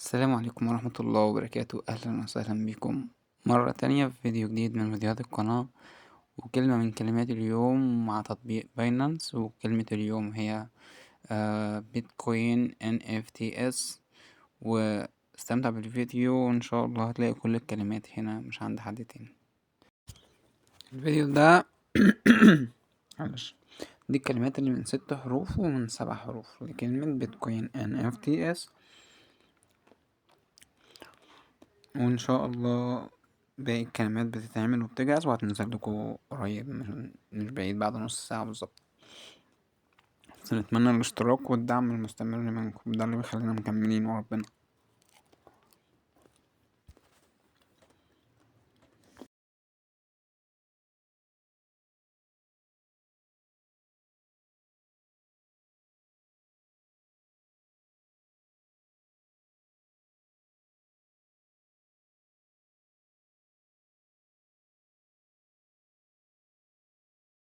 السلام عليكم ورحمة الله وبركاته، أهلا وسهلا بكم مرة تانية في فيديو جديد من فيديوهات القناة، وكلمة من كلمات اليوم مع تطبيق باينانس. وكلمة اليوم هي بيتكوين NFTs. واستمتع بالفيديو وإن شاء الله هتلاقي كل الكلمات هنا مش عند حد تاني. الفيديو ده معلش، دي الكلمات اللي من 6 حروف ومن 7 حروف لكلمة بيتكوين NFTs، وان شاء الله باقي الكلمات بتتعمل وبتجهز وهتنزل لكم قريب، مش بعيد، بعد نص ساعة بالظبط. بس نتمنى الاشتراك والدعم المستمر منكم، ده اللي بيخلينا مكملين وربنا.